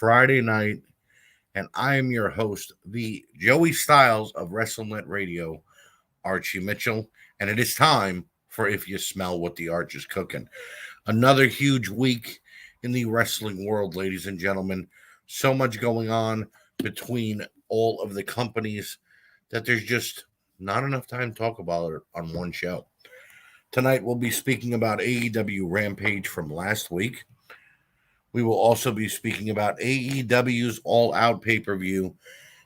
Friday night, and I am your host, the Joey Styles of WrestleNet Radio, Archie Mitchell, and it is time for If You Smell What the Arch is Cooking. Another huge week in the wrestling world, ladies and gentlemen. So much going on between all of the companies that there's just not enough time to talk about it on one show. Tonight, we'll be speaking about AEW Rampage from last week. We will also be speaking about AEW's All Out pay per view.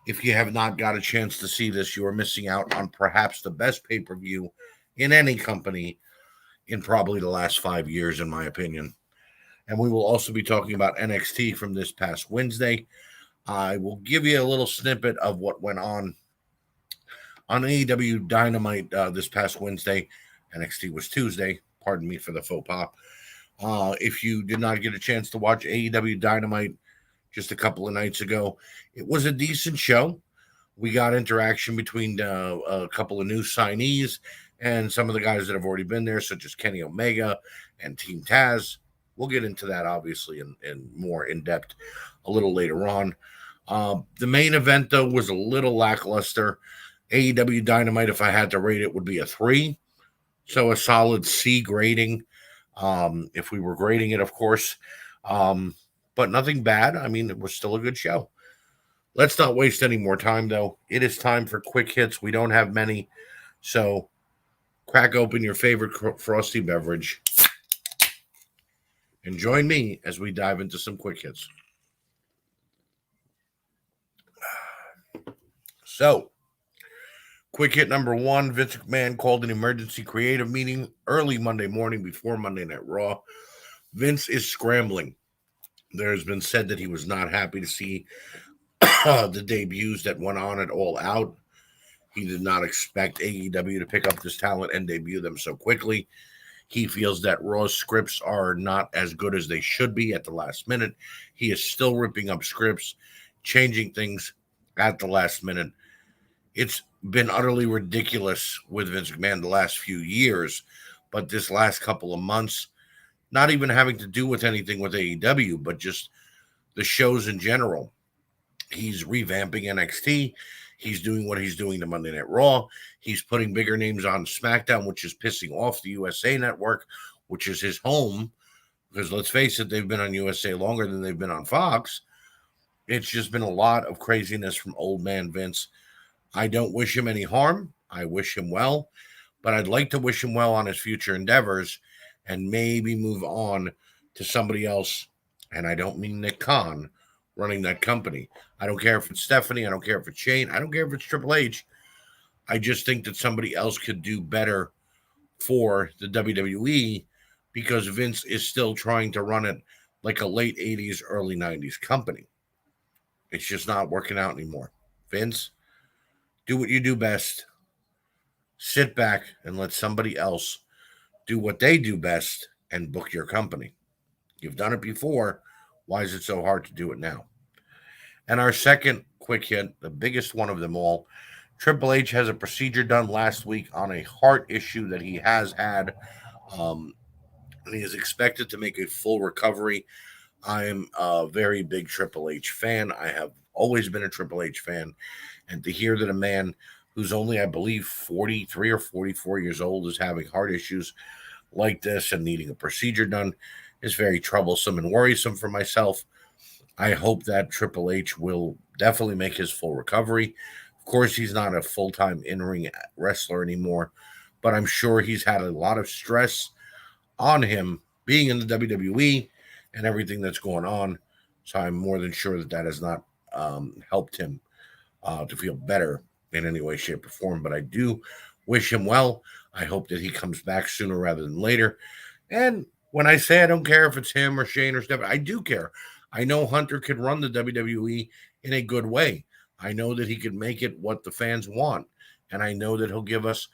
If you have not got a chance to see this, you are missing out on perhaps the best pay per view in any company in probably the last 5 years, in my opinion. And we will also be talking about NXT from this past Wednesday. I will give you a little snippet of what went on AEW Dynamite this past Wednesday. NXT was Tuesday. Pardon me for the faux pas. If you did not get a chance to watch AEW Dynamite just a couple of nights ago, it was a decent show. We got interaction between a couple of new signees and some of the guys that have already been there, such as Kenny Omega and Team Taz. We'll get into that, obviously, in more in-depth a little later on. The main event, though, was a little lackluster. AEW Dynamite, if I had to rate it, would be a 3. So a solid C grading. If we were grading it, of course. But nothing bad. I mean, it was still a good show. Let's not waste any more time, though. It is time for quick hits. We don't have many. So crack open your favorite frosty beverage and join me as we dive into some quick hits. So, quick hit number 1, Vince McMahon called an emergency creative meeting early Monday morning before Monday Night Raw. Vince is scrambling. There has been said that he was not happy to see the debuts that went on at All Out. He did not expect AEW to pick up this talent and debut them so quickly. He feels that Raw's scripts are not as good as they should be at the last minute. He is still ripping up scripts, changing things at the last minute. It's been utterly ridiculous with Vince McMahon the last few years, but this last couple of months, not even having to do with anything with AEW, but just the shows in general. He's revamping NXT. He's doing what he's doing to Monday Night Raw. He's putting bigger names on SmackDown, which is pissing off the USA Network, which is his home. Because let's face it, they've been on USA longer than they've been on Fox. It's just been a lot of craziness from old man Vince. I don't wish him any harm. I wish him well. But I'd like to wish him well on his future endeavors and maybe move on to somebody else. And I don't mean Nick Khan running that company. I don't care if it's Stephanie. I don't care if it's Shane. I don't care if it's Triple H. I just think that somebody else could do better for the WWE because Vince is still trying to run it like a late 80s, early 90s company. It's just not working out anymore. Vince, do what you do best. Sit back and let somebody else do what they do best and book your company. You've done it before. Why is it so hard to do it now? And our second quick hit, the biggest one of them all, Triple H has a procedure done last week on a heart issue that he has had. And he is expected to make a full recovery. I am a very big Triple H fan. I have always been a Triple H fan. And to hear that a man who's only, I believe, 43 or 44 years old is having heart issues like this and needing a procedure done is very troublesome and worrisome for myself. I hope that Triple H will definitely make his full recovery. Of course, he's not a full-time in-ring wrestler anymore, but I'm sure he's had a lot of stress on him being in the WWE and everything that's going on. So I'm more than sure that has not helped him to feel better in any way, shape, or form. But I do wish him well. I hope that he comes back sooner rather than later. And when I say I don't care if it's him or Shane or Steph, I do care. I know Hunter could run the WWE in a good way. I know that he could make it what the fans want. And I know that he'll give us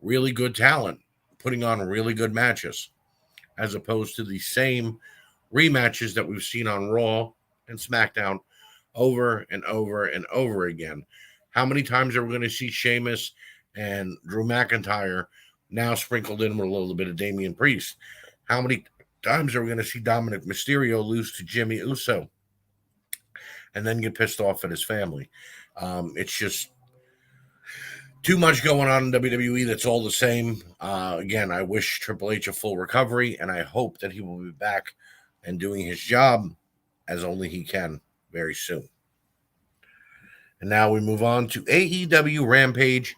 really good talent, putting on really good matches, as opposed to the same rematches that we've seen on Raw and SmackDown over and over and over again. How many times are we going to see Sheamus and Drew McIntyre now sprinkled in with a little bit of Damian Priest? How many times are we going to see Dominic Mysterio lose to Jimmy Uso? and then get pissed off at his family. It's just too much going on in WWE that's all the same. Again, I wish Triple H a full recovery, and I hope that he will be back and doing his job as only he can very soon. And now we move on to AEW Rampage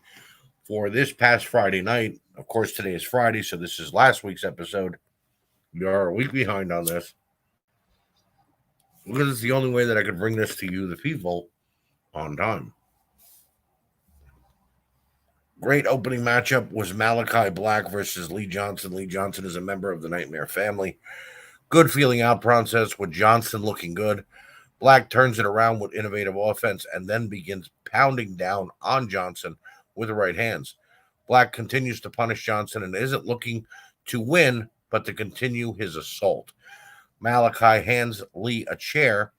for this past Friday night. Of course, today is Friday, so this is last week's episode. We are a week behind on this because it's the only way that I could bring this to you, the people, on time. Great opening matchup was Malachi Black versus Lee Johnson. Lee Johnson is a member of the Nightmare family. Good feeling out process with Johnson looking good. Black turns it around with innovative offense and then begins pounding down on Johnson with the right hands. Black continues to punish Johnson and isn't looking to win, but to continue his assault. Malachi hands Lee a chair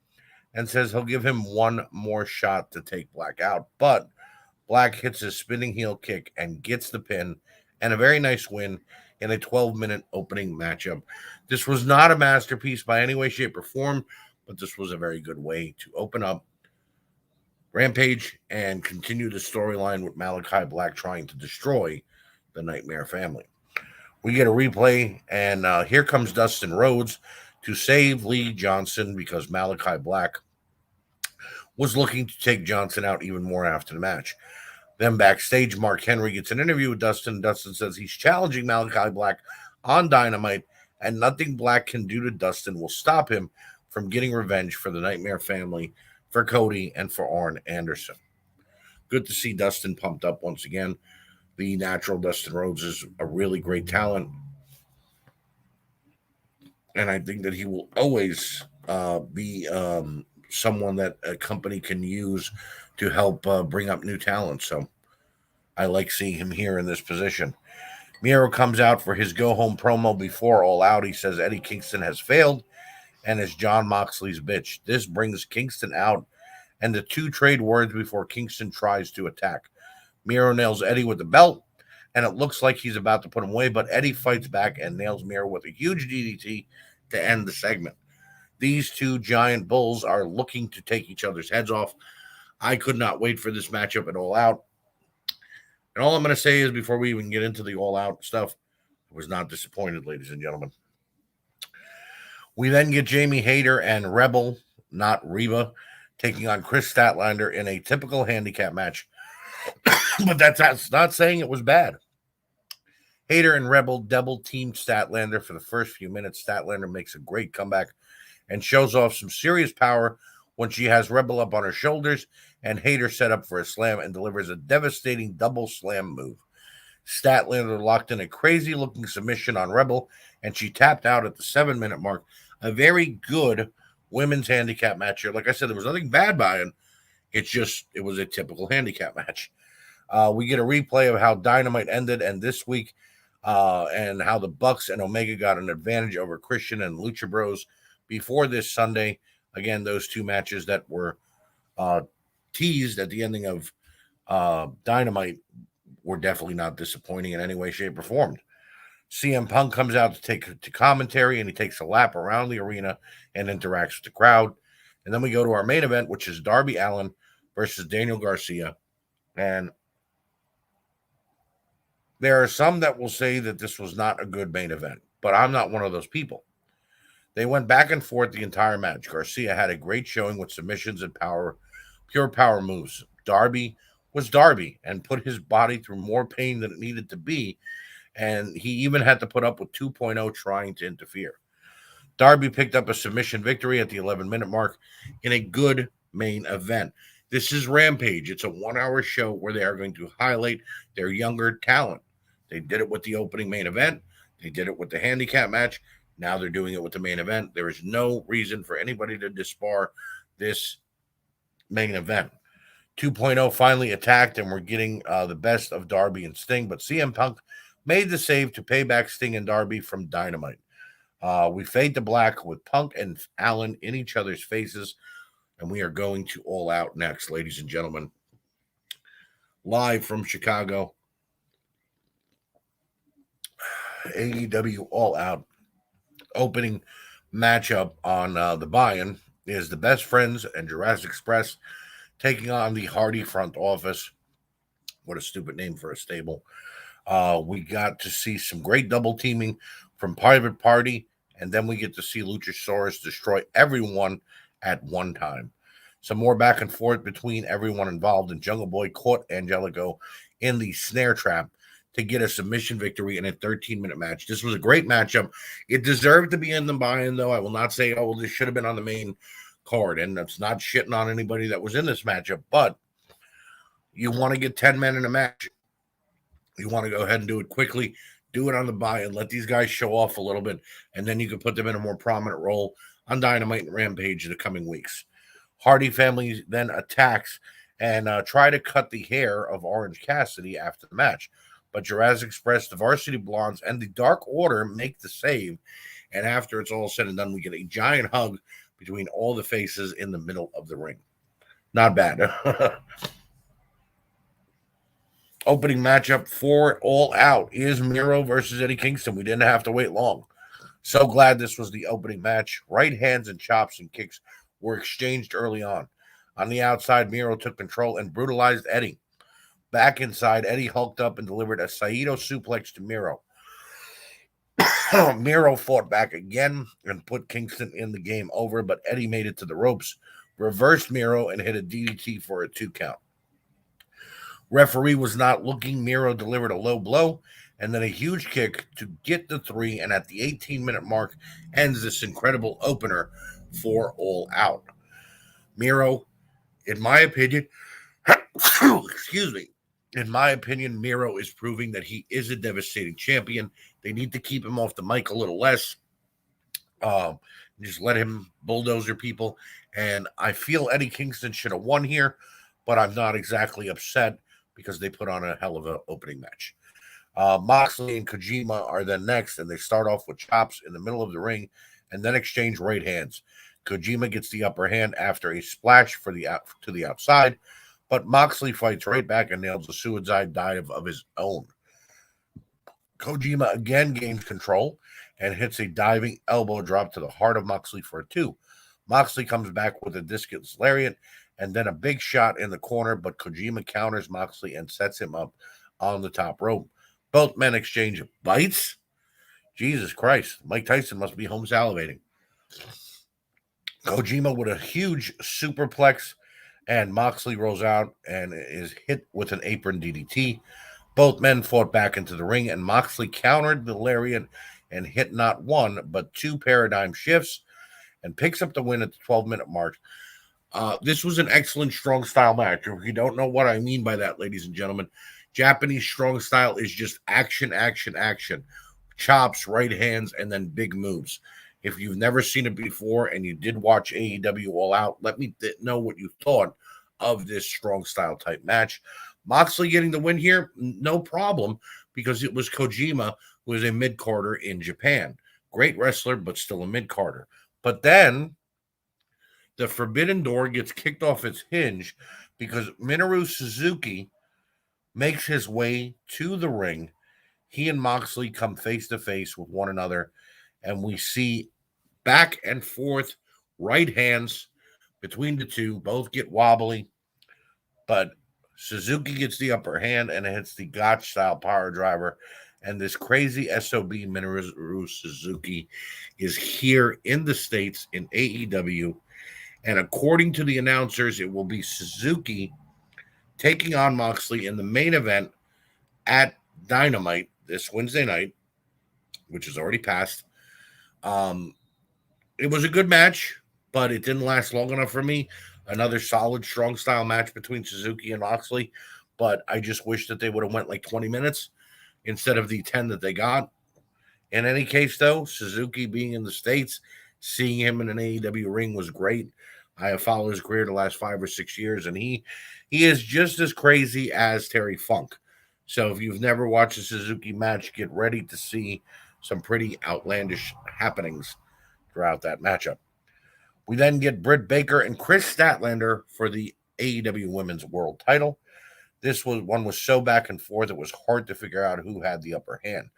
and says he'll give him one more shot to take Black out, but Black hits his spinning heel kick and gets the pin and a very nice win in a 12-minute opening matchup. This was not a masterpiece by any way, shape, or form, but this was a very good way to open up Rampage and continue the storyline with Malachi Black trying to destroy the Nightmare family. We get a replay, and here comes Dustin Rhodes to save Lee Johnson because Malachi Black was looking to take Johnson out even more after the match. Then backstage, Mark Henry gets an interview with Dustin. Dustin says he's challenging Malachi Black on Dynamite, and nothing Black can do to Dustin will stop him from getting revenge for the Nightmare family, for Cody, and for Arn Anderson. Good to see Dustin pumped up once again. The natural Dustin Rhodes is a really great talent, and I think that he will always be someone that a company can use to help bring up new talent. So I like seeing him here in this position. Miro comes out for his go-home promo before All Out. He says Eddie Kingston has failed and is John Moxley's bitch. This brings Kingston out, and the two trade words before Kingston tries to attack. Miro nails Eddie with the belt, and it looks like he's about to put him away, but Eddie fights back and nails Miro with a huge DDT to end the segment. These two giant bulls are looking to take each other's heads off. I could not wait for this matchup at All Out. And all I'm going to say is, before we even get into the All Out stuff, I was not disappointed, ladies and gentlemen. We then get Jamie Hayter and Rebel, not Reba, taking on Chris Statlander in a typical handicap match. But that's not saying it was bad. Hayter and Rebel double-teamed Statlander for the first few minutes. Statlander makes a great comeback and shows off some serious power when she has Rebel up on her shoulders and Hayter set up for a slam and delivers a devastating double slam move. Statlander locked in a crazy-looking submission on Rebel, and she tapped out at the 7-minute mark. A very good women's handicap match here. Like I said, there was nothing bad by it. It was a typical handicap match. We get a replay of how Dynamite ended, and this week, and how the Bucks and Omega got an advantage over Christian and Lucha Bros before this Sunday. Again, those two matches that were teased at the ending of Dynamite were definitely not disappointing in any way, shape, or form. CM Punk comes out to take to commentary, and he takes a lap around the arena and interacts with the crowd. And then we go to our main event, which is Darby Allin versus Daniel Garcia. And there are some that will say that this was not a good main event, but I'm not one of those people. They went back and forth the entire match. Garcia had a great showing with submissions and pure power moves. Darby was Darby and put his body through more pain than it needed to be, and he even had to put up with 2.0 trying to interfere. Darby picked up a submission victory at the 11-minute mark in a good main event. This is Rampage. It's a 1-hour show where they are going to highlight their younger talent. They did it with the opening main event. They did it with the handicap match. Now they're doing it with the main event. There is no reason for anybody to disbar this main event. 2.0 finally attacked, and we're getting the best of Darby and Sting, but CM Punk made the save to pay back Sting and Darby from Dynamite. We fade to black with Punk and Allen in each other's faces, and we are going to All Out next, ladies and gentlemen. Live from Chicago, AEW All Out opening matchup on the buy-in is the Best Friends and Jurassic Express taking on the Hardy front office. What a stupid name for a stable. We got to see some great double teaming from Private Party, and then we get to see Luchasaurus destroy everyone at one time. Some more back and forth between everyone involved, and Jungle Boy caught Angelico in the snare trap to get a submission victory in a 13-minute match. This was a great matchup. It deserved to be in the buy-in, though. I will not say, oh, well, this should have been on the main card, and that's not shitting on anybody that was in this matchup, but you want to get 10 men in a match. You want to go ahead and do it quickly, do it on the buy and let these guys show off a little bit, and then you can put them in a more prominent role on Dynamite and Rampage in the coming weeks. Hardy family then attacks and try to cut the hair of Orange Cassidy after the match. But Jurassic Express, the Varsity Blondes, and the Dark Order make the save. And after it's all said and done, we get a giant hug between all the faces in the middle of the ring. Not bad. Opening matchup for All Out is Miro versus Eddie Kingston. We didn't have to wait long. So glad this was the opening match. Right hands and chops and kicks were exchanged early on. On the outside, Miro took control and brutalized Eddie. Back inside, Eddie hulked up and delivered a Saito suplex to Miro. Miro fought back again and put Kingston in the game over, but Eddie made it to the ropes, reversed Miro, and hit a DDT for a 2 count. Referee was not looking. Miro delivered a low blow and then a huge kick to get the 3, and at the 18-minute mark ends this incredible opener for All Out. Miro, in my opinion, excuse me, in my opinion, Miro is proving that he is a devastating champion. They need to keep him off the mic a little less. Just let him bulldozer people. And I feel Eddie Kingston should have won here, but I'm not exactly upset because they put on a hell of an opening match. Moxley and Kojima are then next, and they start off with chops in the middle of the ring and then exchange right hands. Kojima gets the upper hand after a splash to the outside, but Moxley fights right back and nails a suicide dive of his own. Kojima again gains control and hits a diving elbow drop to the heart of Moxley for a 2. Moxley comes back with a discus lariat and then a big shot in the corner, but Kojima counters Moxley and sets him up on the top rope. Both men exchange bites. Jesus Christ, Mike Tyson must be home salivating. Kojima with a huge superplex, and Moxley rolls out and is hit with an apron DDT. Both men fought back into the ring, and Moxley countered the lariat and hit not one, but 2 paradigm shifts and picks up the win at the 12-minute mark. This was an excellent strong style match. If you don't know what I mean by that, ladies and gentlemen, Japanese strong style is just action, action, action. Chops, right hands, and then big moves. If you've never seen it before and you did watch AEW All Out, let me know what you thought of this strong style type match. Moxley getting the win here, no problem, because it was Kojima, who is a mid-carder in Japan. Great wrestler, but still a mid-carder. But then the Forbidden Door gets kicked off its hinge because Minoru Suzuki makes his way to the ring. He and Moxley come face to face with one another, and we see back and forth right hands between the two. Both get wobbly, but Suzuki gets the upper hand and hits the Gotch style power driver. And this crazy SOB Minoru Suzuki is here in the States in AEW. And according to the announcers, it will be Suzuki taking on Moxley in the main event at Dynamite this Wednesday night, which is already passed. It was a good match, but it didn't last long enough for me. Another solid, strong style match between Suzuki and Moxley, but I just wish that they would have went like 20 minutes instead of the 10 that they got. In any case, though, Suzuki being in the States, seeing him in an AEW ring was great. I have followed his career the last 5 or 6 years, and he is just as crazy as Terry Funk. So if you've never watched a Suzuki match, get ready to see some pretty outlandish happenings throughout that matchup. We then get Britt Baker and Chris Statlander for the AEW Women's World title. This one was so back and forth, it was hard to figure out who had the upper hand.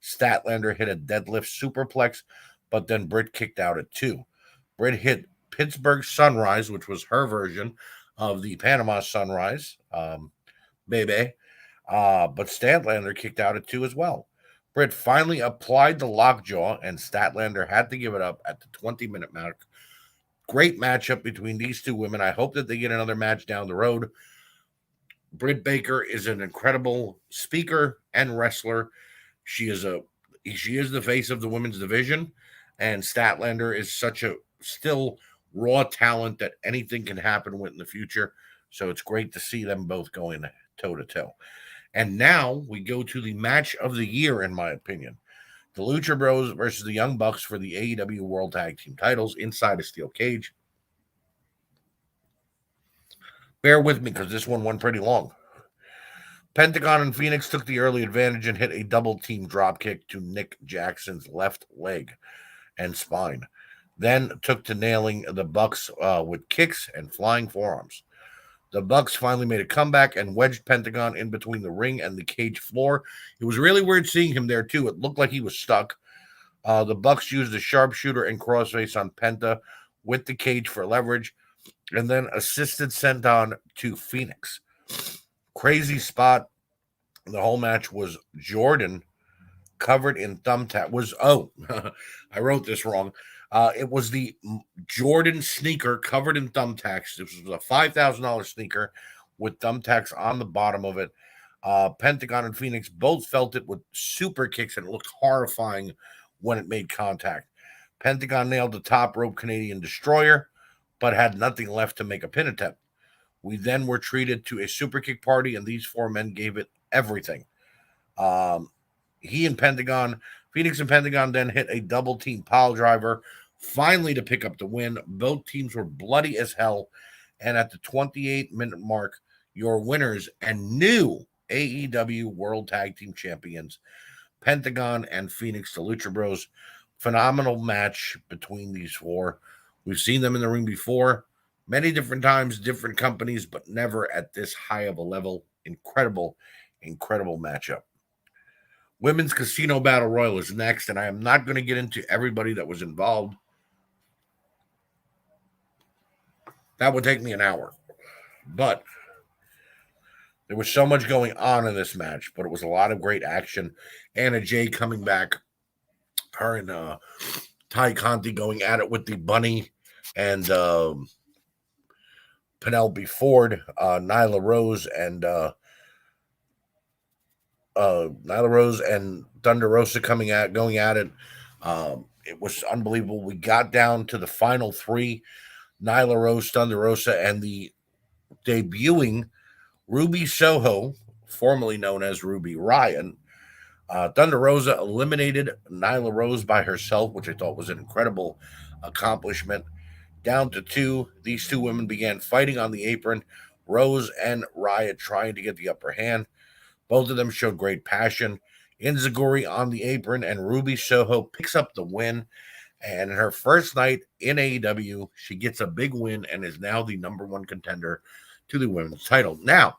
Statlander hit a deadlift superplex, but then Britt kicked out at 2. Britt hit Pittsburgh Sunrise, which was her version of the Panama Sunrise, baby. But Statlander kicked out at 2 as well. Britt finally applied the lockjaw, and Statlander had to give it up at the 20-minute mark. Great matchup between these two women. I hope that they get another match down the road. Britt Baker is an incredible speaker and wrestler. She is the face of the women's division, and Statlander is such a still raw talent that anything can happen with in the future. So it's great to see them both going toe to toe. And now we go to the match of the year, in my opinion. The Lucha Bros versus the Young Bucks for the AEW World Tag Team titles inside a steel cage. Bear with me because this one went pretty long. Pentagon and Phoenix took the early advantage and hit a double team dropkick to Nick Jackson's left leg and spine. Then took to nailing the Bucks with kicks and flying forearms. The Bucks finally made a comeback and wedged Pentagon in between the ring and the cage floor. It was really weird seeing him there, too. It looked like he was stuck. The Bucks used a sharpshooter and crossface on Penta with the cage for leverage, and then assisted senton to Phoenix. Crazy spot. The whole match was Jordan covered in thumbtack. I wrote this wrong. It was the Jordan sneaker covered in thumbtacks. This was a $5,000 sneaker with thumbtacks on the bottom of it. Pentagon and Phoenix both felt it with super kicks, and it looked horrifying when it made contact. Pentagon nailed the top rope Canadian Destroyer, but had nothing left to make a pin attempt. We then were treated to a super kick party, and these four men gave it everything. Phoenix and Pentagon then hit a double team pile driver, finally to pick up the win. Both teams were bloody as hell. And at the 28-minute mark, your winners and new AEW World Tag Team Champions, Pentagon and Phoenix, the Lucha Bros. Phenomenal match between these four. We've seen them in the ring before, many different times, different companies, but never at this high of a level. Incredible, incredible matchup. Women's Casino Battle Royal is next, and I am not going to get into everybody that was involved. That would take me an hour. But there was so much going on in this match, but it was a lot of great action. Anna Jay coming back, her and Ty Conti going at it with the bunny, and Penelope Ford, Nyla Rose and Thunder Rosa going at it. It was unbelievable. We got down to the final three: Nyla Rose, Thunder Rosa, and the debuting Ruby Soho, formerly known as Ruby Ryan. Thunder Rosa eliminated Nyla Rose by herself, which I thought was an incredible accomplishment. Down to 2, these two women began fighting on the apron. Rose and Riot trying to get the upper hand. Both of them showed great passion. Inzaguri on the apron, and Ruby Soho picks up the win. And in her first night in AEW, she gets a big win and is now the number 1 contender to the women's title. Now,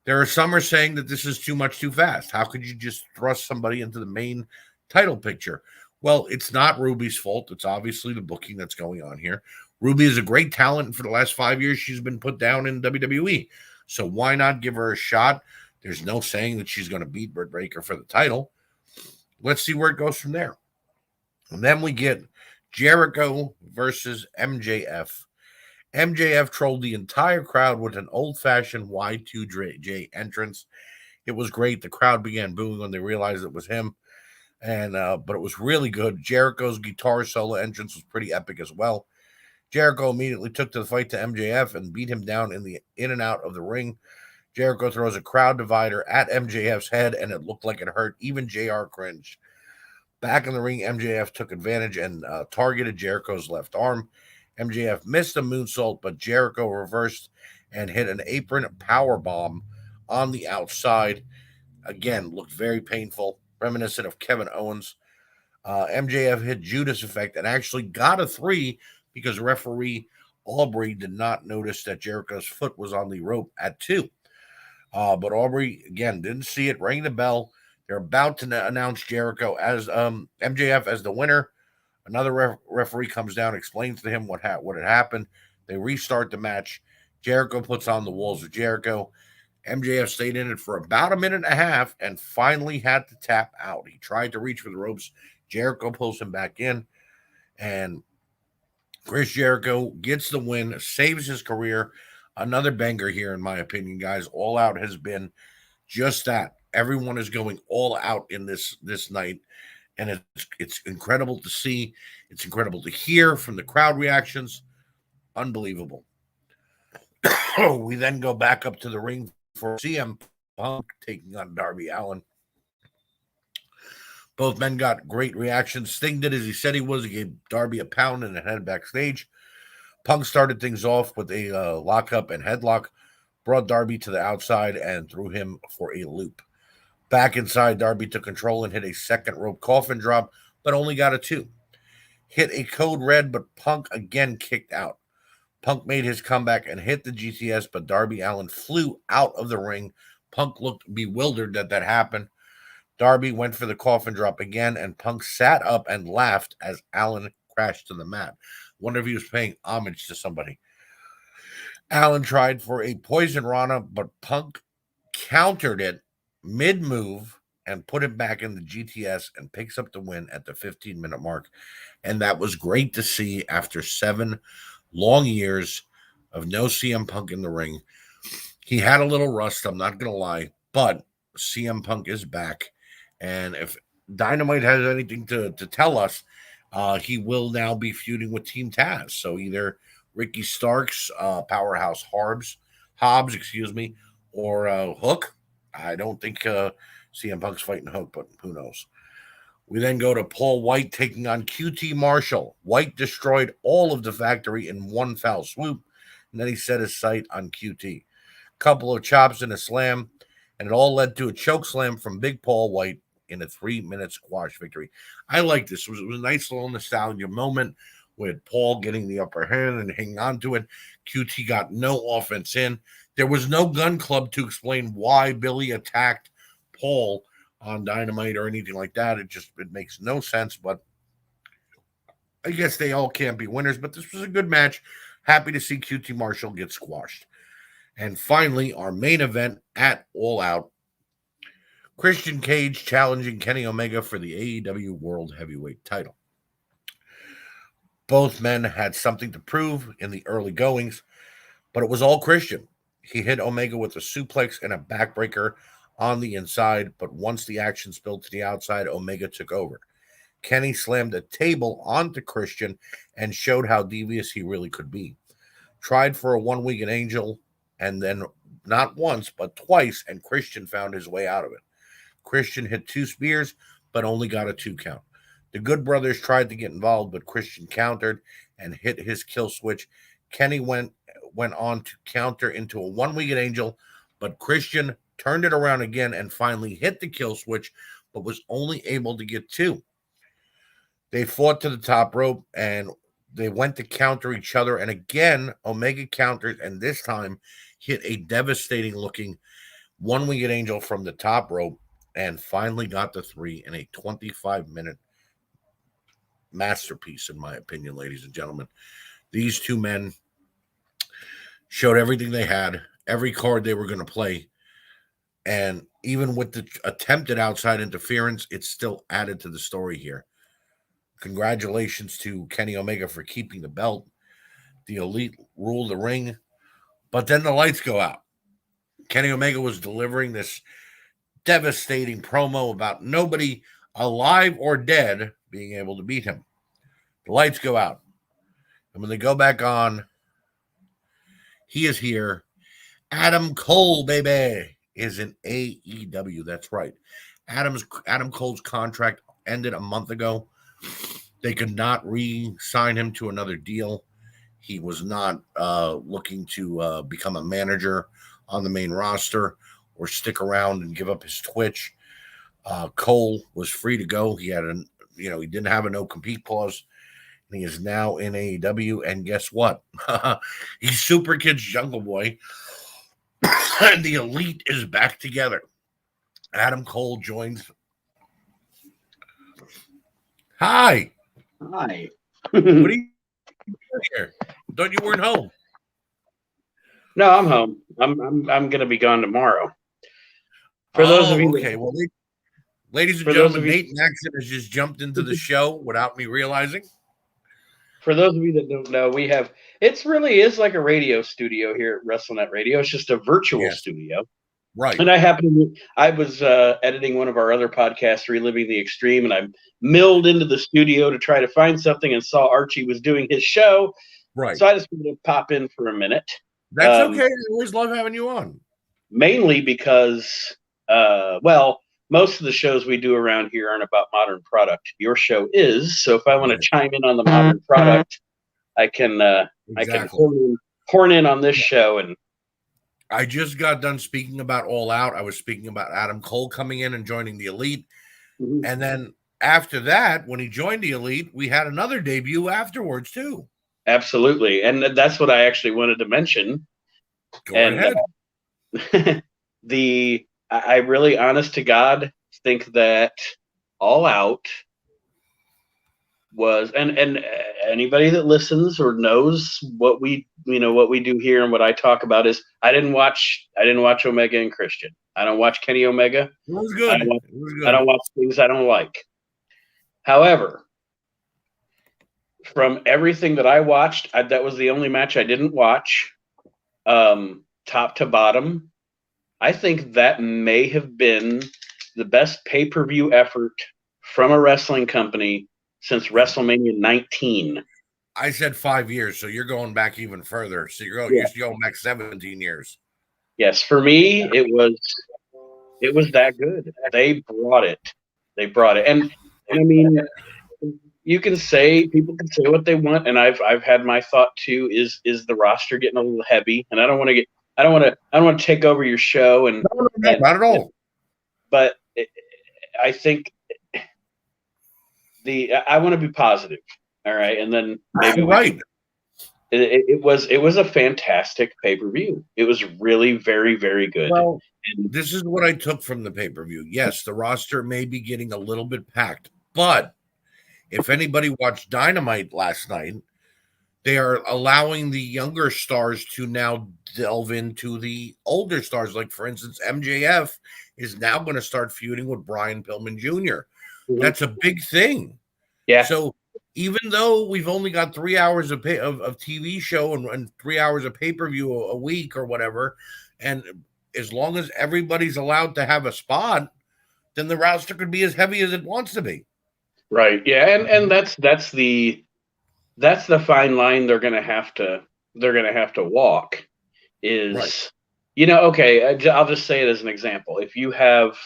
there are some are saying that this is too much too fast. How could you just thrust somebody into the main title picture? Well, it's not Ruby's fault. It's obviously the booking that's going on here. Ruby is a great talent, and for the last 5 years, she's been put down in WWE. So why not give her a shot? There's no saying that she's going to beat Britt Baker for the title. Let's see where it goes from there. And then we get Jericho versus MJF. MJF trolled the entire crowd with an old-fashioned Y2J entrance. It was great. The crowd began booing when they realized it was him. But it was really good. Jericho's guitar solo entrance was pretty epic as well. Jericho immediately took to the fight to MJF and beat him down in and out of the ring. Jericho throws a crowd divider at MJF's head, and it looked like it hurt. Even JR cringed. Back in the ring, MJF took advantage and targeted Jericho's left arm. MJF missed a moonsault, but Jericho reversed and hit an apron power bomb on the outside. Again, looked very painful, reminiscent of Kevin Owens. MJF hit Judas Effect and actually got a 3 because referee Aubrey did not notice that Jericho's foot was on the rope at 2. But Aubrey, again, didn't see it, rang the bell. They're about to announce Jericho as MJF as the winner. Another referee comes down, explains to him what had happened. They restart the match. Jericho puts on the walls of Jericho. MJF stayed in it for about a minute and a half and finally had to tap out. He tried to reach for the ropes. Jericho pulls him back in, and Chris Jericho gets the win, saves his career. Another banger here, in my opinion, guys. All Out has been just that. Everyone is going all out in this night, and it's incredible to see. It's incredible to hear from the crowd reactions. Unbelievable. We then go back up to the ring for CM Punk taking on Darby Allin. Both men got great reactions. Sting did as he said he was. He gave Darby a pound and headed backstage. Punk started things off with a lockup and headlock, brought Darby to the outside and threw him for a loop. Back inside, Darby took control and hit a second rope coffin drop, but only got a 2. Hit a code red, but Punk again kicked out. Punk made his comeback and hit the GTS, but Darby Allin flew out of the ring. Punk looked bewildered that happened. Darby went for the coffin drop again, and Punk sat up and laughed as Allin crashed to the mat. Wonder if he was paying homage to somebody. Allin tried for a poison Rana, but Punk countered it mid-move and put it back in the GTS and picks up the win at the 15-minute mark. And that was great to see after 7 long years of no CM Punk in the ring. He had a little rust, I'm not going to lie, but CM Punk is back. And if Dynamite has anything to tell us, he will now be feuding with Team Taz. So either Ricky Starks, Powerhouse Hobbs, or Hook. I don't think CM Punk's fighting Hook, but who knows. We then go to Paul White taking on QT Marshall. White destroyed all of the factory in one foul swoop, and then he set his sight on QT. Couple of chops and a slam, and it all led to a choke slam from Big Paul White in a 3-minute squash victory. I like this. It was a nice little nostalgia moment with Paul getting the upper hand and hanging on to it. QT got no offense in. There was no gun club to explain why Billy attacked Paul on Dynamite or anything like that. It makes no sense, but I guess they all can't be winners. But this was a good match. Happy to see QT Marshall get squashed. And finally, our main event at All Out. Christian Cage challenging Kenny Omega for the AEW World Heavyweight title. Both men had something to prove in the early goings, but it was all Christian. He hit Omega with a suplex and a backbreaker on the inside, but once the action spilled to the outside, Omega took over. Kenny slammed a table onto Christian and showed how devious he really could be. Tried for a one-winged angel, and then not once, but twice, and Christian found his way out of it. Christian hit 2 spears, but only got a 2 count. The Good Brothers tried to get involved, but Christian countered and hit his kill switch. Kenny went on to counter into a one-winged angel, but Christian turned it around again and finally hit the kill switch, but was only able to get 2. They fought to the top rope, and they went to counter each other, and again, Omega countered, and this time hit a devastating-looking one-winged angel from the top rope, and finally got the 3 in a 25-minute masterpiece, in my opinion, ladies and gentlemen. These two men showed everything they had, every card they were going to play, and even with the attempted outside interference, it still added to the story here. Congratulations to Kenny Omega for keeping the belt. The Elite rule the ring, but then the lights go out. Kenny Omega was delivering this devastating promo about nobody alive or dead being able to beat him. The lights go out. And when they go back on, he is here. Adam Cole, baby, is in AEW. That's right. Adam Cole's contract ended a month ago. They could not re-sign him to another deal. He was not looking to become a manager on the main roster or stick around and give up his Twitch. Cole was free to go. He he didn't have a no-compete clause. And he is now in AEW. And guess what? He's Super Kid's Jungle Boy. And the Elite is back together. Adam Cole joins. Hi. Hi. What are you doing here? Thought you weren't home. No, I'm home. I'm going to be gone tomorrow. For those of Oh, you, okay. Well, ladies and for those of gentlemen, you, Nate Maxon has just jumped into the show without me realizing. for those of you that don't know, we have. It's really is like a radio studio here at WrestleNet Radio. It's just a virtual Yes, studio. right, And I was editing one of our other podcasts, Reliving the Extreme, and I milled into the studio to try to find something and saw Archie was doing his show. right. So I just wanted to pop in for a minute. That's Um, okay. I always love having you on. Mainly because, well, most of the shows we do around here aren't about modern product. Your show is, so if I want to Yes, chime in on the modern product, I can exactly. horn in on this show. And I just got done speaking about All Out. I was speaking about Adam Cole coming in and joining the Elite. Mhm. And then after that, when he joined the Elite, we had another debut afterwards, too. Absolutely, and that's what I actually wanted to mention. Go right And ahead. I really, honest to God, think that All Out was, and anybody that listens or knows what we do here and what I talk about is I didn't watch Omega and Christian. I don't watch Kenny Omega. It was I good. don't watch, It was I good. don't watch things I don't like. However, from everything that I watched, that was the only match I didn't watch, top to bottom. I think that may have been the best pay-per-view effort from a wrestling company since WrestleMania 19. I said 5 years, so you're going back even further. So Yeah. you're going back 17 years. Yes, for me, it was that good. They brought it. They brought it. And I mean, people can say what they want, and I've had my thought too. Is the roster getting a little heavy? And I don't want to take over your show. No, not at all. But I think I want to be positive. All right, and then maybe we Right. can. It was a fantastic pay-per-view. It was really very, very good. Well, And this is what I took from the pay per view. Yes, the roster may be getting a little bit packed, but if anybody watched Dynamite last night, they are allowing the younger stars to now delve into the older stars. Like, for instance, MJF is now going to start feuding with Brian Pillman Jr. Mhm. That's a big thing. Yeah, So even though we've only got 3 hours of TV show and 3 hours of pay per view a week or whatever, and as long as everybody's allowed to have a spot, then the roster could be as heavy as it wants to be. right. Yeah, and that's the fine line they're gonna have to walk. Right. Is okay? I'll just say it as an example. If you have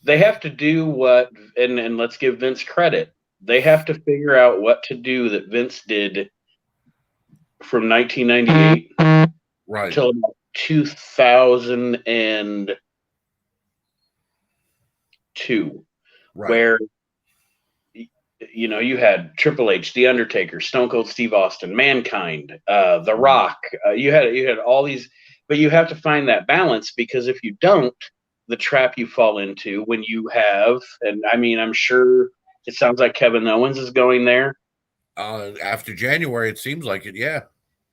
they have to do what, and let's give Vince credit. They have to figure out what to do that Vince did from 1998 Right. till about 2002, Right. where you had Triple H, The Undertaker, Stone Cold Steve Austin, Mankind, The Rock. You had all these, but you have to find that balance, because if you don't, the trap you fall into when you have, and I mean, I'm sure it sounds like Kevin Owens is going there. After January, it seems like it. Yeah.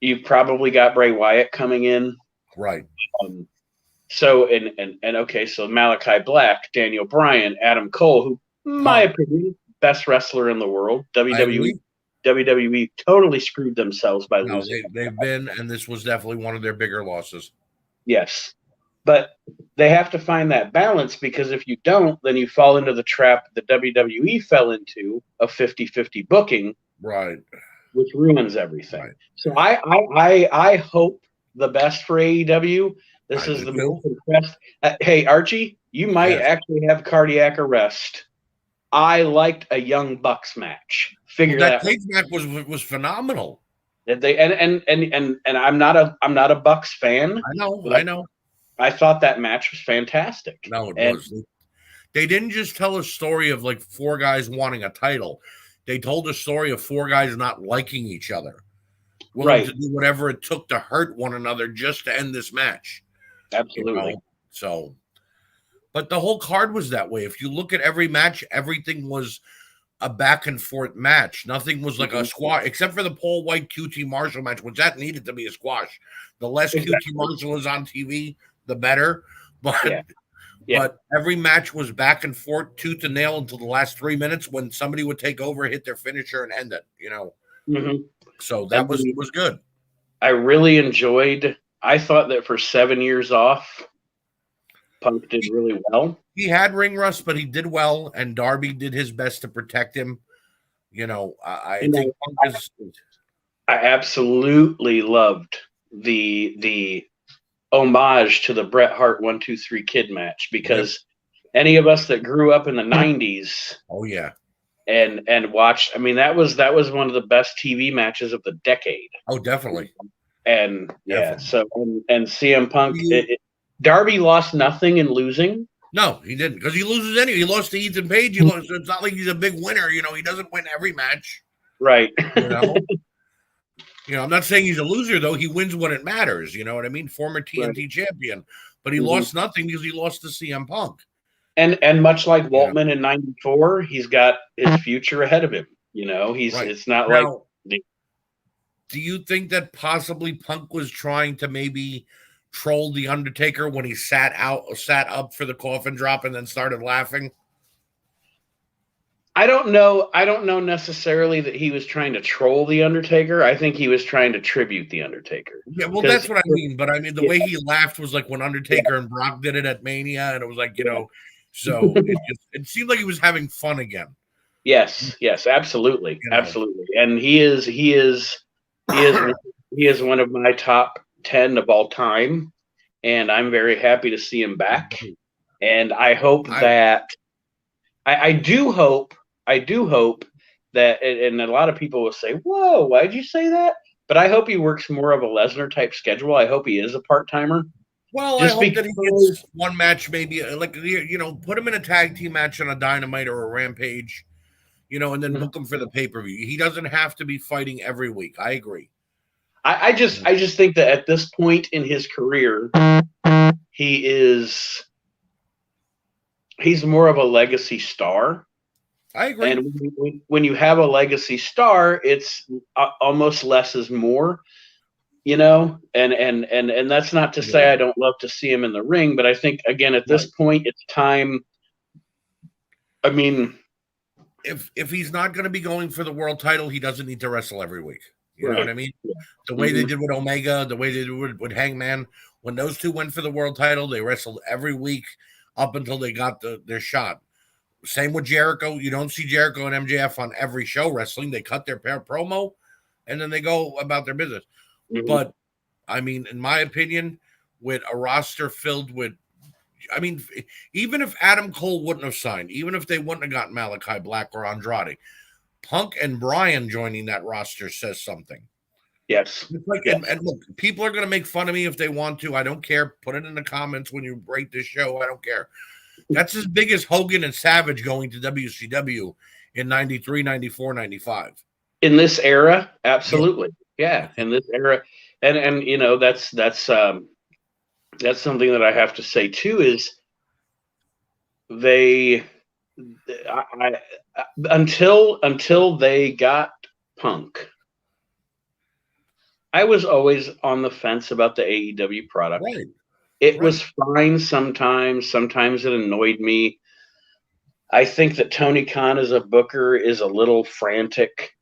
You've probably got Bray Wyatt coming in. Right. Um, so and okay, so Malachi Black, Daniel Bryan, Adam Cole, who, in my Punk. opinion, best wrestler in the world. I agree. WWE totally screwed themselves by No, losing. they've been, and this was definitely one of their bigger losses. Yes. But they have to find that balance, because if you don't, then you fall into the trap the WWE fell into of 50-50 booking, Right. which ruins everything. Right. So I hope the best for AEW. This I is do the too. most impressed. Hey, Archie, you might Yes. actually have cardiac arrest. I liked a Young Bucks match. Well, Figure that that. cage match was phenomenal. They and I'm not a Bucks fan, I know. but I know. I thought that match was fantastic. No, it And was. They didn't just tell a story of like four guys wanting a title. They told a story of four guys not liking each other, willing right, to do whatever it took to hurt one another just to end this match. absolutely. So, but the whole card was that way. If you look at every match, everything was a back and forth match. Nothing was like a squash, except for the Paul White QT Marshall match, which that needed to be a squash. The less QT Marshall is on TV, the better. But but every match was back and forth, tooth and nail until the last 3 minutes when somebody would take over, hit their finisher, and end it. So that was good. I really enjoyed. I thought that for 7 years off, Punk did really well. He had ring rust, but he did well, and Darby did his best to protect him. I think Punk is. I absolutely loved the homage to the Bret Hart 1-2-3 Kid match, because any of us that grew up in the 90s, and watched, I mean, that was one of the best TV matches of the decade. Oh, definitely. And so and CM Punk, Darby lost nothing in losing. No, he didn't, because he loses anyway. He lost to Ethan Page. He lost. It's not like he's a big winner. He doesn't win every match. Right. I'm not saying he's a loser, though. He wins when it matters. You know what I mean? Former TNT champion, but he lost nothing because he lost to CM Punk. And much like Waltman in '94, he's got his future ahead of him. It's not now, like. Do you think that possibly Punk was trying to maybe troll the Undertaker when he sat up for the coffin drop and then started laughing? I don't know necessarily that he was trying to troll the Undertaker. I think he was trying to tribute the Undertaker. Yeah, well, that's what I mean. But I mean, the way he laughed was like when Undertaker and Brock did it at Mania, and it was like, so it seemed like he was having fun again. Yes, absolutely, absolutely. And he is one of my top 10 of all time, and I'm very happy to see him back. And I hope that I do hope that, and a lot of people will say, "Whoa, why'd you say that?" But I hope he works more of a Lesnar type schedule. I hope he is a part-timer. Well, I hope that he gets one match, maybe put him in a tag team match on a Dynamite or a Rampage, and then book him for the pay-per-view. He doesn't have to be fighting every week. I agree. I just think that at this point in his career, he's more of a legacy star. I agree. And when you have a legacy star, it's almost less is more, and that's not to say I don't love to see him in the ring, but I think, again, at this point, it's time. I mean, if he's not going to be going for the world title, he doesn't need to wrestle every week. You know what I mean? Yeah. The way they did with Omega, the way they did with Hangman, when those two went for the world title, they wrestled every week up until they got their shot. Same with Jericho. You don't see Jericho and MJF on every show wrestling. They cut their promo, and then they go about their business. But, I mean, in my opinion, with a roster filled with, I mean, even if Adam Cole wouldn't have signed, even if they wouldn't have gotten Malachi Black or Andrade, Punk and Bryan joining that roster says something. Yes. And look, people are going to make fun of me if they want to. I don't care. Put it in the comments when you rate this show. I don't care. That's as big as Hogan and Savage going to WCW in 93, 94, 95. In this era, absolutely. Yeah, in this era. And that's something that I have to say too, is until they got Punk, I was always on the fence about the AEW product. Right. It was fine sometimes. Sometimes it annoyed me. I think that Tony Khan as a booker is a little frantic.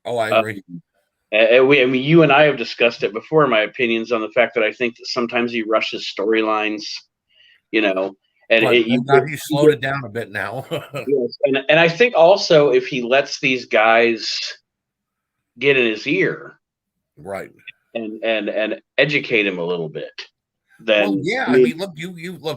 Oh, I agree. You and I have discussed it before, my opinions on the fact that I think that sometimes he rushes storylines, and he slowed it down a bit now. Yes, and I think also if he lets these guys get in his ear, right, and educate him a little bit, then I mean, look,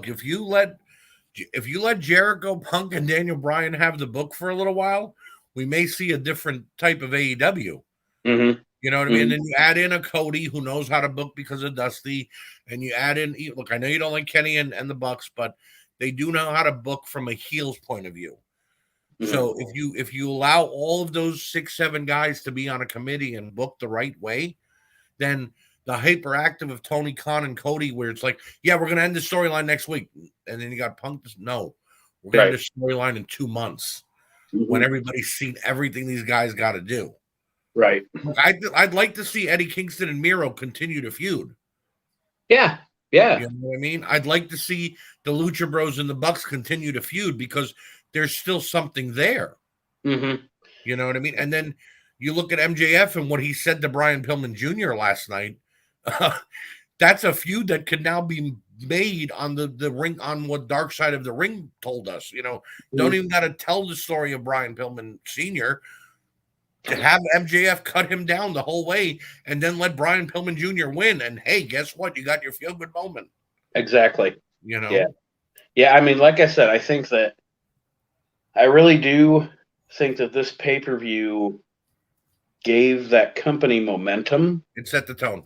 if you let Jericho, Punk, and Daniel Bryan have the book for a little while, we may see a different type of AEW. Mm-hmm. You know what I mean? And then you add in a Cody who knows how to book because of Dusty, and you add in, look, I know you don't like Kenny and the Bucks, but they do know how to book from a heel's point of view. Mm-hmm. So if you allow all of those 6-7 guys to be on a committee and book the right way, then the hyperactive of Tony Khan and Cody, where it's like, yeah, we're going to end the storyline next week. And then you got Punk. No, we're going to end the storyline in 2 months. when Mhm. everybody's seen everything these guys got to do. Right. I'd like to see Eddie Kingston and Miro continue to feud. Yeah. Yeah. You know what I mean? I'd like to see the Lucha Bros and the Bucks continue to feud because there's still something there. Hmm. You know what I mean? And then you look at MJF and what he said to Brian Pillman Jr. last night. That's a feud that could now be made on the ring, on what Dark Side of the Ring told us. You know, don't even got to tell the story of Brian Pillman Sr. To have MJF cut him down the whole way and then let Brian Pillman Jr. win. And hey, guess what? You got your feel good moment. Exactly. You Yeah. know? Yeah. I mean, like I said, I really do think that this pay-per-view gave that company momentum. It set the tone.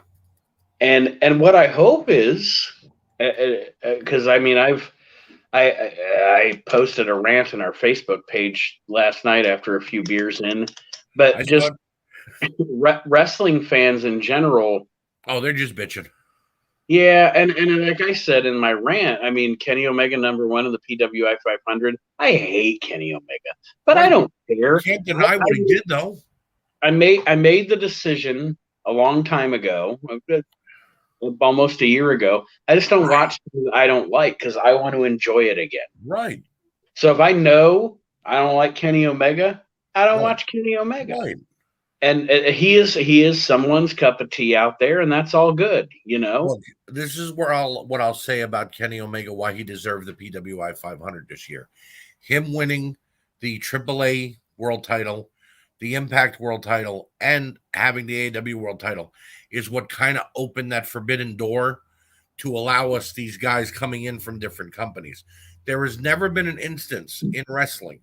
And what I hope is, because I mean, I posted a rant in our Facebook page last night after a few beers in, I but just thought, wrestling fans in general. oh, they're just bitching. Yeah, and like I said in my rant, I mean Kenny Omega #1 of the PWI 500. I hate Kenny Omega, but I Right. don't You care. can't deny what he did, though. I made the decision a long time ago, almost a year ago. I just don't Right. watch things I don't like because I want to enjoy it again. Right. So if I know I don't like Kenny Omega, I don't Right. watch Kenny Omega. Right. And he is someone's cup of tea out there, and that's all good, you know. Look, this is where I'll say about Kenny Omega why he deserved the PWI 500 this year. Him winning the AAA World Title, the Impact World Title, and having the AEW World Title is what kind of opened that forbidden door to allow us these guys coming in from different companies. There has never been an instance in wrestling,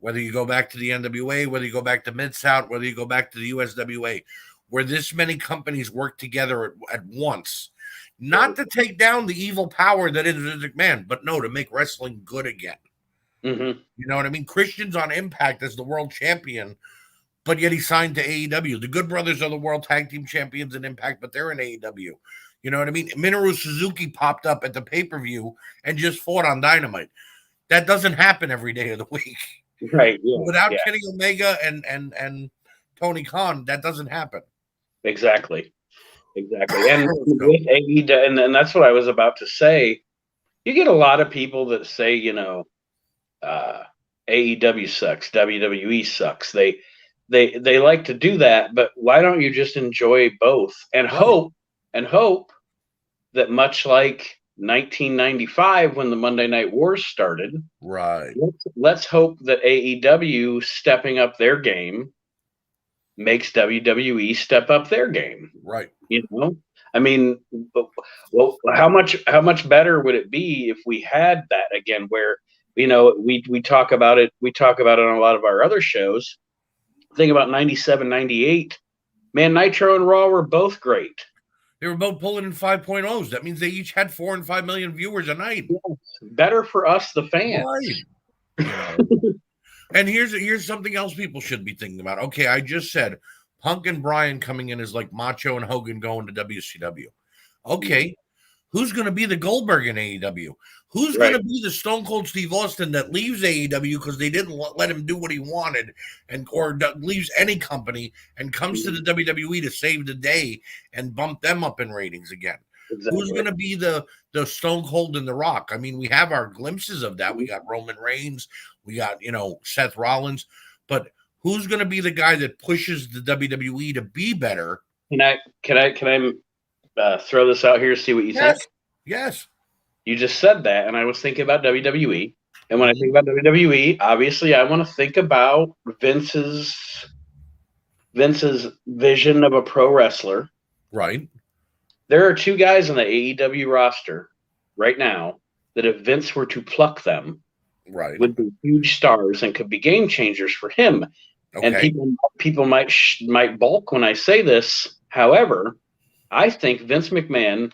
whether you go back to the NWA, whether you go back to Mid South, whether you go back to the USWA, where this many companies work together at once, not to take down the evil power that is Vince McMahon, but no, to make wrestling good again. Hmm. You know what I mean? Christian's on Impact as the world champion, but yet he signed to AEW. The Good Brothers are the world tag team champions in Impact, but they're in AEW. You know what I mean? Minoru Suzuki popped up at the pay-per-view and just fought on Dynamite. That doesn't happen every day of the week. Right? Yeah. Without Yeah. Kenny Omega and Tony Khan, that doesn't happen. Exactly. Exactly. And Let's go. with AEW, and that's what I was about to say. You get a lot of people that say, uh, AEW sucks, WWE sucks. They like to do that, but why don't you just enjoy both and Right, hope that much like 1995 when the Monday Night Wars started, right, let's hope that AEW stepping up their game makes WWE step up their game. right. You know, I mean, well, how much better would it be if we had that again? Where we talk about it. We talk about it on a lot of our other shows. Think about 97, 98. Man, Nitro and Raw were both great. They were both pulling in 5.0s. That means they each had 4 and 5 million viewers a night. Better for us, the fans. Right. You know. And here's something else people should be thinking about. Okay, I just said Punk and Bryan coming in as like Macho and Hogan going to WCW. Okay, who's going to be the Goldberg in AEW? Who's going Right. to be the Stone Cold Steve Austin that leaves AEW because they didn't let him do what he wanted, and or leaves any company and comes to the WWE to save the day and bump them up in ratings again? Who's Exactly. going to be the Stone Cold and the Rock? I mean, we have our glimpses of that. We got Roman Reigns, we got Seth Rollins, but who's going to be the guy that pushes the WWE to be better? Can I throw this out here? See what you think. Yes, yes. You just said that, and I was thinking about WWE. And when I Mhm. think about WWE, obviously I want to think about Vince's vision of a pro wrestler. Right, There are two guys on the AEW roster right now that if Vince were to pluck them, right. would be huge stars and could be game changers for him. And Okay. people might balk when I say this. However, I think Vince McMahon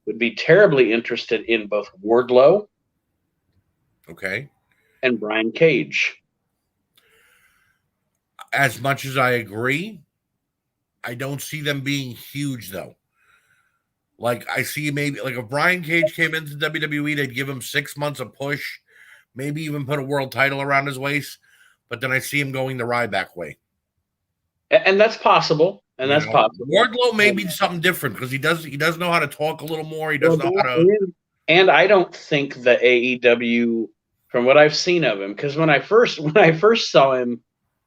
would be terribly interested in both Wardlow Okay. and Brian Cage. As much as I agree, I don't see them being huge though. Like I see maybe like if Brian Cage came into WWE, they'd give him 6 months of push, maybe even put a world title around his waist. but then I see him going the Ryback way. And that's possible. And You that's know, possible. Wardlow may be something different because he does know how to talk a little more. He does know how to. And I don't think the AEW, from what I've seen of him, because when I first saw him,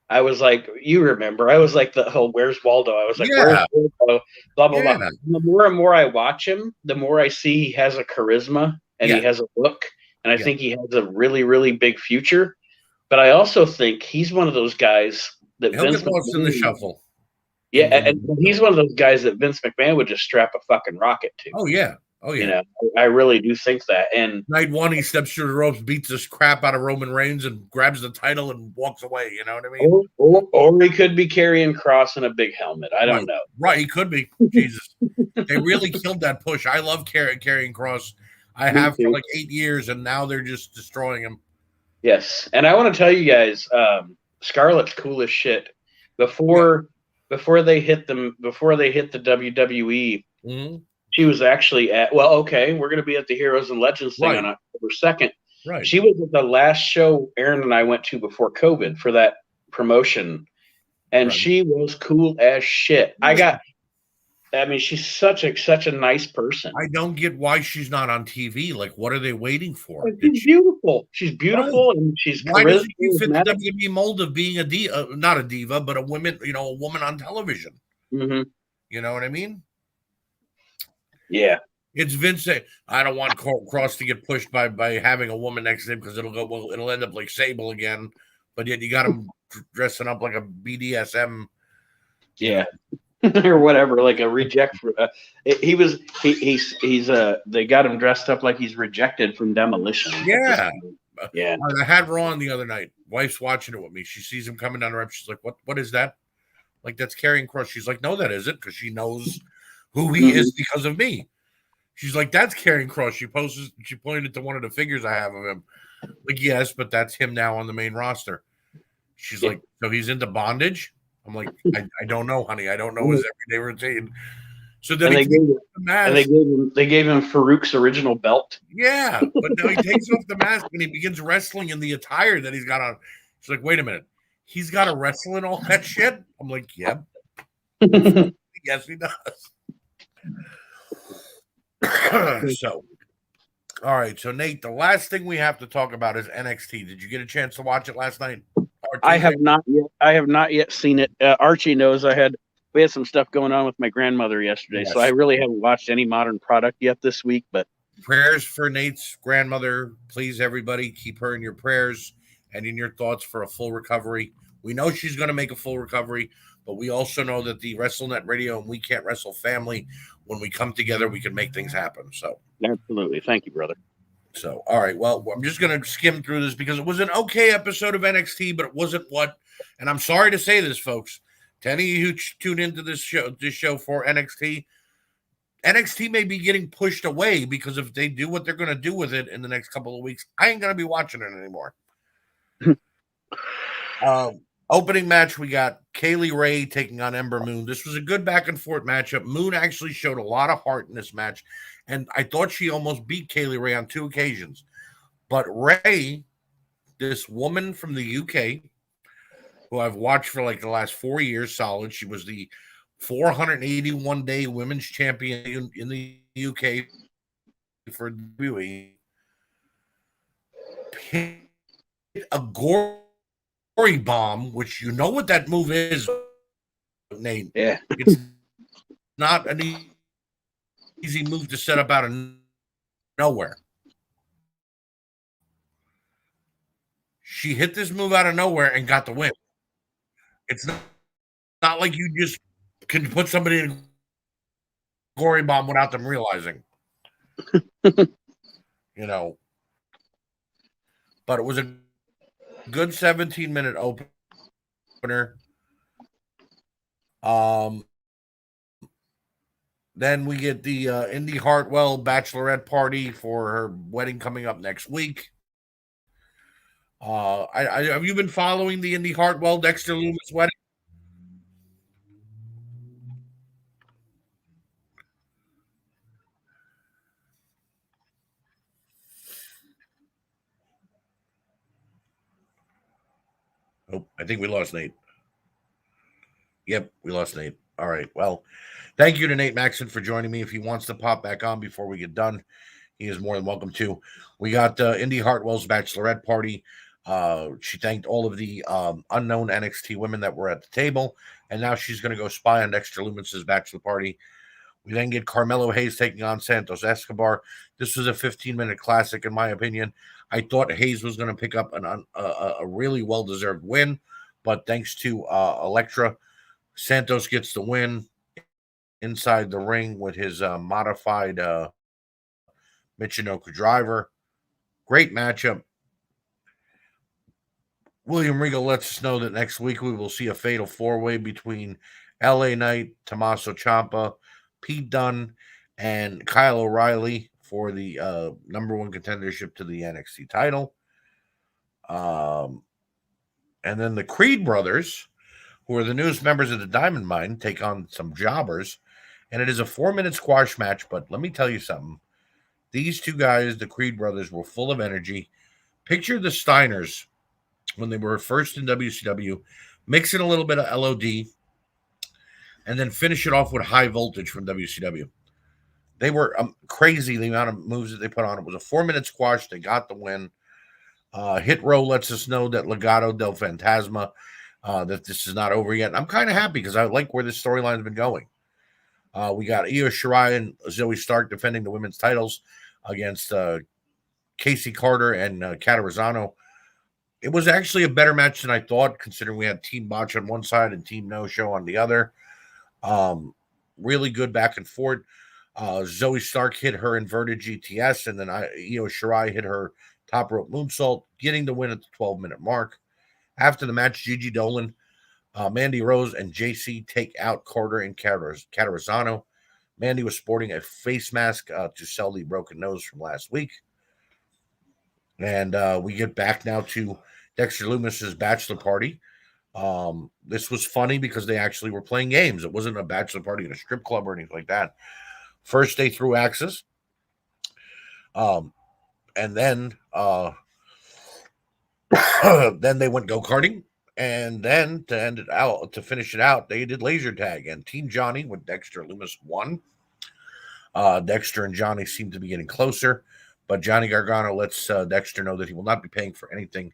I was like, you remember, I was like, where's Waldo? I was like, where's Yeah, Waldo? Blah blah yeah, blah. The more and more I watch him, the more I see he has a charisma and yeah, he has a look, and I yeah. think he has a really really big future. But I also think he's one of those guys that He'll Vince get lost in the McMahon, shuffle. yeah, and he's one of those guys that Vince McMahon would just strap a fucking rocket to. Oh yeah, oh You yeah. know, I really do think that. And Night one, he steps through the ropes, beats the crap out of Roman Reigns, and grabs the title and walks away. You know what I mean? or he could be carrying Cross in a big helmet. I don't know. Right, he could be. Jesus, they really killed that push. I love carrying Cross. I Me have for too. like 8 years, and now they're just destroying him. Yes, and I want to tell you guys, Scarlett's cool as shit. Before they hit the WWE, Mm-hmm. she was actually at. Well, okay, we're going to be at the Heroes and Legends thing Right. on October 2nd. Right. She was at the last show Aaron and I went to before COVID for that promotion, and Right. she was cool as shit. I mean, she's such a nice person. I don't get why she's not on TV. Like, what are they waiting for? She's beautiful. She's beautiful, and she's Why doesn't she fit the charismatic. WWE mold of being a diva, not a diva, but a woman? You know, a woman on television. Mm-hmm. You know what I mean? Yeah. It's Vince saying, I don't want Cross to get pushed by having a woman next to him because it'll end up like Sable again. But yet you got him dressing up like a BDSM. Yeah. Or whatever, like a reject. He's they got him dressed up like he's rejected from Demolition. Yeah. Yeah. I had Raw on the other night. Wife's watching it with me. She sees him coming down the ramp. She's like, what is that? Like, that's Karrion Kross. She's like, no, that isn't, because she knows who he is because of me. She's like, that's Karrion Kross. She pointed to one of the figures I have of him. Like, yes, but that's him now on the main roster. She's like, so he's into bondage? I'm like, I don't know, honey. I don't know his everyday routine. So then they gave him Farouk's original belt. Yeah, but now he takes off the mask and he begins wrestling in the attire that he's got on. She's like, wait a minute. He's got to wrestle in all that shit? I'm like, yep. Yes, he does. So, all right. So, Nate, the last thing we have to talk about is NXT. Did you get a chance to watch it last night? I have not yet seen it. Archie knows we had some stuff going on with my grandmother yesterday, so I really haven't watched any modern product yet this week. But prayers for Nate's grandmother. Please, everybody, keep her in your prayers and in your thoughts for a full recovery. We know she's going to make a full recovery, but we also know that the WrestleNet Radio and We Can't Wrestle family, when we come together, we can make things happen. So, absolutely. Thank you, brother. So, all right. Well, I'm just going to skim through this because it was an okay episode of NXT, but it wasn't what. And I'm sorry to say this, folks. To any of you who tune into this show for NXT, NXT may be getting pushed away because if they do what they're going to do with it in the next couple of weeks, I ain't going to be watching it anymore. Opening match, we got Kaylee Ray taking on Ember Moon. This was a good back and forth matchup. Moon actually showed a lot of heart in this match, and I thought she almost beat Kaylee Ray on 2 occasions. But Ray, this woman from the UK, who I've watched for like the last 4 years solid, she was the 481-day women's champion in the UK for WWE. Hit a gory bomb, which you know what that move is, Nate. Yeah. It's not an easy move to set up out of nowhere. She hit this move out of nowhere and got the win. It's not like you just can put somebody in a gory bomb without them realizing. You know. But it was a good 17-minute opener. Then we get the Indy Hartwell bachelorette party for her wedding coming up next week. Have you been following the Indy Hartwell Dexter Lumis wedding? Oh, I think we lost Nate. Yep, we lost Nate. All right. Well, thank you to Nate Maxon for joining me. If he wants to pop back on before we get done, he is more than welcome to. We got Indy Hartwell's bachelorette party. She thanked all of the unknown NXT women that were at the table, and now she's going to go spy on Dexter Loomis's bachelor party. We then get Carmelo Hayes taking on Santos Escobar. This was a 15-minute classic, in my opinion. I thought Hayes was going to pick up a really well-deserved win, but thanks to Elektra, Santos gets the win inside the ring with his modified Michinoku driver. Great matchup. William Regal lets us know that next week we will see a fatal four-way between LA Knight, Tommaso Ciampa, Pete Dunne, and Kyle O'Reilly for the number one contendership to the NXT title. And then the Creed brothers, who are the newest members of the Diamond Mine, take on some jobbers. And it is a 4-minute squash match, but let me tell you something. These two guys, the Creed brothers, were full of energy. Picture the Steiners when they were first in WCW, mix in a little bit of LOD, and then finish it off with High Voltage from WCW. They were crazy, the amount of moves that they put on. It was a 4-minute squash. They got the win. Hit Row lets us know that Legado del Fantasma, that this is not over yet. And I'm kind of happy because I like where this storyline's been going. We got Io Shirai and Zoe Stark defending the women's titles against Casey Carter and Catarezano. It was actually a better match than I thought, considering we had Team Botch on one side and Team No Show on the other. Really good back and forth. Zoe Stark hit her inverted GTS, and then Io Shirai hit her top rope moonsault, getting the win at the 12-minute mark. After the match, Gigi Dolan, Mandy Rose, and JC take out Carter and Catarezano. Mandy was sporting a face mask to sell the broken nose from last week. And we get back now to Dexter Loomis's bachelor party. This was funny because they actually were playing games. It wasn't a bachelor party in a strip club or anything like that. First, they threw axes. And then then they went go-karting. And then to finish it out, they did laser tag. And Team Johnny with Dexter Loomis won. Dexter and Johnny seem to be getting closer. But Johnny Gargano lets Dexter know that he will not be paying for anything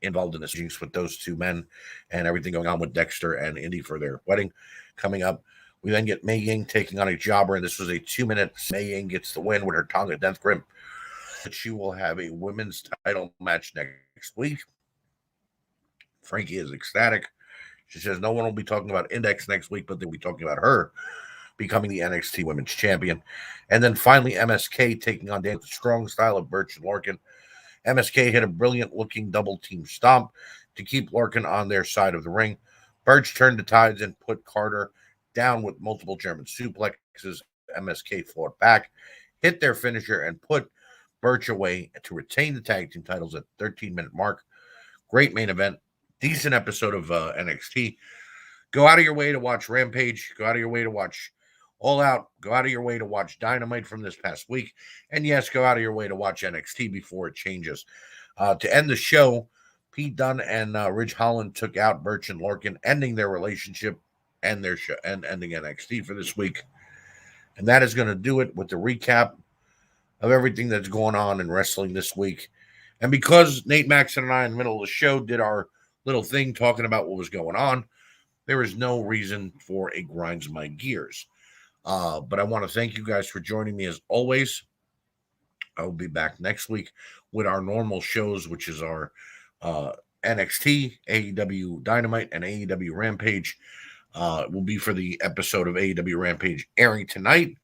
involved in this jinx with those two men and everything going on with Dexter and Indy for their wedding coming up. We then get Mei Ying taking on a jobber, and this was a 2-minute. Mei Ying gets the win with her Tonga Death Grip. She will have a women's title match next week. Frankie is ecstatic. She says no one will be talking about Index next week, but they'll be talking about her becoming the NXT Women's Champion. And then finally, MSK taking on Dan with the strong style of Birch and Lorcan. MSK hit a brilliant-looking double-team stomp to keep Lorcan on their side of the ring. Birch turned the tides and put Carter down with multiple German suplexes. MSK fought back, hit their finisher, and put Birch away to retain the tag team titles at the 13-minute mark. Great main event. Decent episode of NXT. Go out of your way to watch Rampage. Go out of your way to watch All Out. Go out of your way to watch Dynamite from this past week. And yes, go out of your way to watch NXT before it changes. To end the show, Pete Dunne and Ridge Holland took out Birch and Lorcan, ending their relationship and their show and ending NXT for this week. And that is going to do it with the recap of everything that's going on in wrestling this week. And because Nate Maxon and I in the middle of the show did our little thing talking about what was going on, there is no reason for a grinds my gears. But I want to thank you guys for joining me as always. I will be back next week with our normal shows, which is our NXT, AEW Dynamite, and AEW Rampage. It will be for the episode of AEW Rampage airing tonight.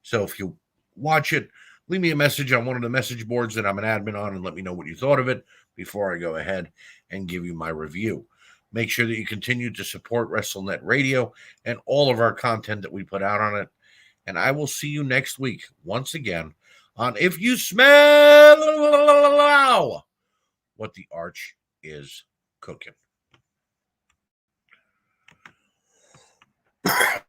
So if you watch it, leave me a message on one of the message boards that I'm an admin on and let me know what you thought of it before I go ahead and give you my review. Make sure that you continue to support WrestleNet Radio and all of our content that we put out on it. And I will see you next week once again on If You Smell What the Arch Is Cooking.